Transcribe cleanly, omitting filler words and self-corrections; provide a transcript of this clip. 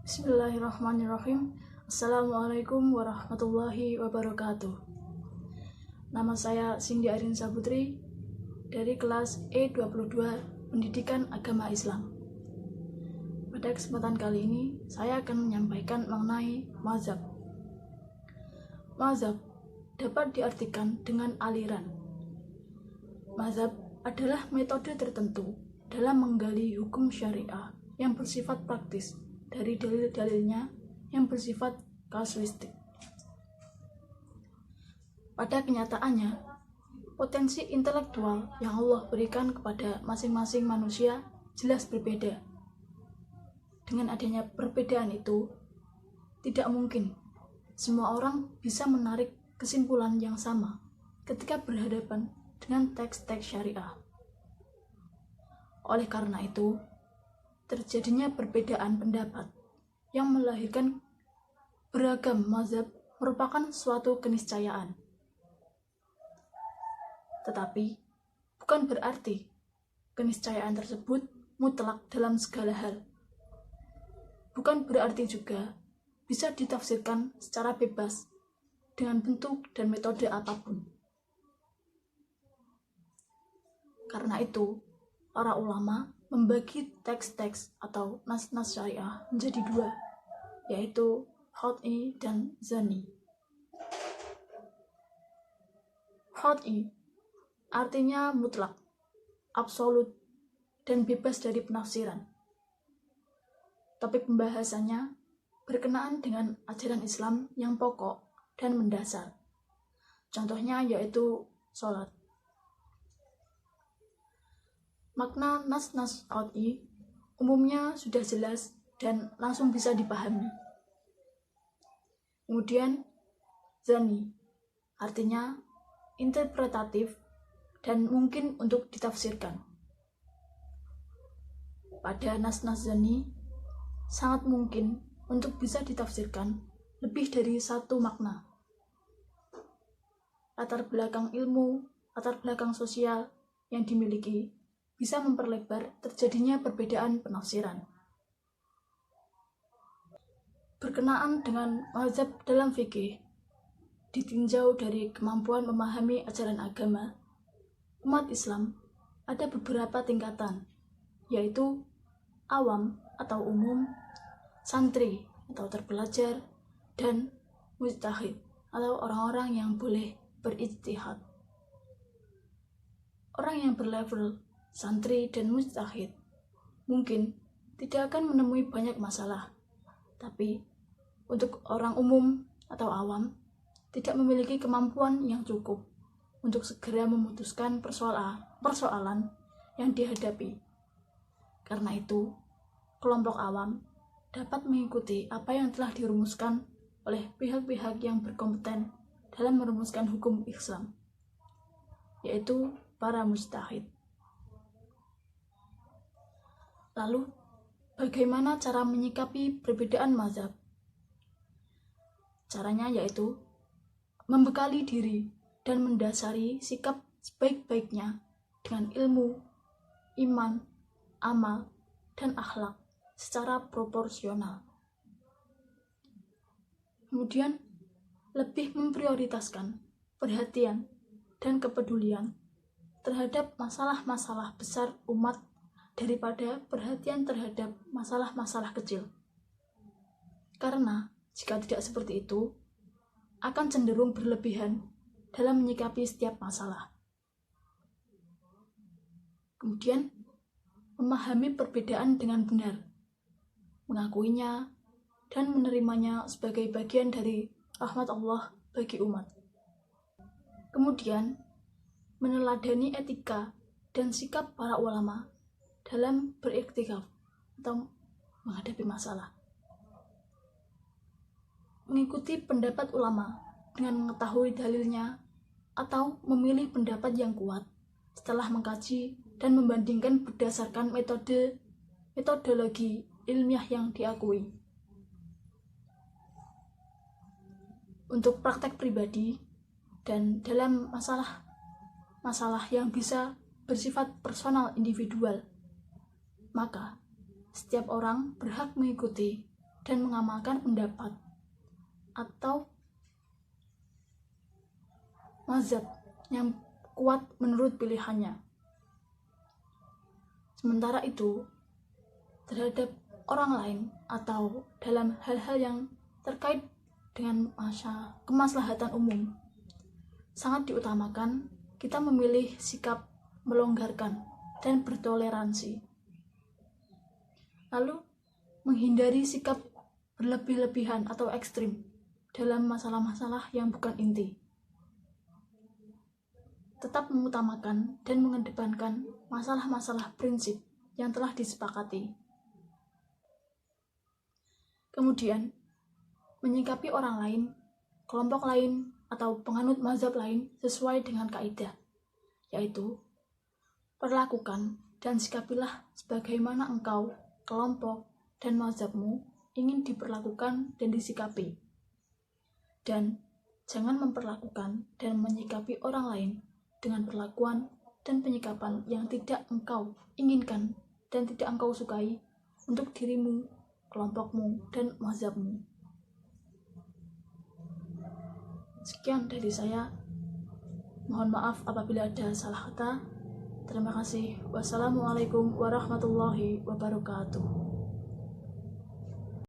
Bismillahirrahmanirrahim. Assalamualaikum warahmatullahi wabarakatuh. Nama saya Cindy Arin Saputri dari kelas E22 Pendidikan Agama Islam. Pada kesempatan kali ini, saya akan menyampaikan mengenai mazhab. Mazhab dapat diartikan dengan aliran. Mazhab adalah metode tertentu dalam menggali hukum syariah yang bersifat praktis dari dalil-dalilnya yang bersifat kasuistik. Pada kenyataannya, potensi intelektual yang Allah berikan kepada masing-masing manusia jelas berbeda. Dengan adanya perbedaan itu, tidak mungkin semua orang bisa menarik kesimpulan yang sama ketika berhadapan dengan teks-teks syariah. Oleh karena itu, terjadinya perbedaan pendapat yang melahirkan beragam mazhab merupakan suatu keniscayaan. Tetapi, bukan berarti keniscayaan tersebut mutlak dalam segala hal. Bukan berarti juga bisa ditafsirkan secara bebas dengan bentuk dan metode apapun. Karena itu, para ulama membagi teks-teks atau nas-nas syariah menjadi dua, yaitu qat'i dan zanni. Qat'i artinya mutlak, absolut, dan bebas dari penafsiran. Topik pembahasannya berkenaan dengan ajaran Islam yang pokok dan mendasar. Contohnya yaitu sholat. Makna nas-nas qat'i umumnya sudah jelas dan langsung bisa dipahami. Kemudian, zanni artinya interpretatif dan mungkin untuk ditafsirkan. Pada nas-nas zanni, sangat mungkin untuk bisa ditafsirkan lebih dari satu makna. Latar belakang ilmu, latar belakang sosial yang dimiliki bisa memperlebar terjadinya perbedaan penafsiran. Berkenaan dengan mazhab dalam fikih, ditinjau dari kemampuan memahami ajaran agama, umat Islam ada beberapa tingkatan, yaitu awam atau umum, santri atau terpelajar, dan mujtahid atau orang-orang yang boleh berijtihad. Orang yang berlevel santri dan mujtahid mungkin tidak akan menemui banyak masalah, tapi untuk orang umum atau awam tidak memiliki kemampuan yang cukup untuk segera memutuskan persoalan yang dihadapi. Karena itu, kelompok awam dapat mengikuti apa yang telah dirumuskan oleh pihak-pihak yang berkompeten dalam merumuskan hukum Islam, yaitu para mujtahid. Lalu, bagaimana cara menyikapi perbedaan mazhab? Caranya yaitu membekali diri dan mendasari sikap sebaik-baiknya dengan ilmu, iman, amal, dan akhlak secara proporsional. Kemudian, lebih memprioritaskan perhatian dan kepedulian terhadap masalah-masalah besar umat daripada perhatian terhadap masalah-masalah kecil. Karena jika tidak seperti itu, akan cenderung berlebihan dalam menyikapi setiap masalah. Kemudian, memahami perbedaan dengan benar, mengakuinya, dan menerimanya sebagai bagian dari rahmat Allah bagi umat. Kemudian, meneladani etika dan sikap para ulama dalam beriktikaf atau menghadapi masalah. Mengikuti pendapat ulama dengan mengetahui dalilnya atau memilih pendapat yang kuat setelah mengkaji dan membandingkan berdasarkan metodologi ilmiah yang diakui. Untuk praktek pribadi dan dalam masalah yang bisa bersifat personal individual, maka setiap orang berhak mengikuti dan mengamalkan pendapat atau mazhab yang kuat menurut pilihannya. Sementara itu, terhadap orang lain atau dalam hal-hal yang terkait dengan kemaslahatan umum, sangat diutamakan kita memilih sikap melonggarkan dan bertoleransi. Lalu, menghindari sikap berlebih-lebihan atau ekstrim dalam masalah-masalah yang bukan inti. Tetap mengutamakan dan mengedepankan masalah-masalah prinsip yang telah disepakati. Kemudian, menyikapi orang lain, kelompok lain, atau penganut mazhab lain sesuai dengan kaidah, yaitu perlakukan dan sikapilah sebagaimana engkau, kelompok, dan mazhabmu ingin diperlakukan dan disikapi. Dan jangan memperlakukan dan menyikapi orang lain dengan perlakuan dan penyikapan yang tidak engkau inginkan dan tidak engkau sukai untuk dirimu, kelompokmu, dan mazhabmu. Sekian dari saya. Mohon maaf apabila ada salah kata. Terima kasih. Wassalamualaikum warahmatullahi wabarakatuh.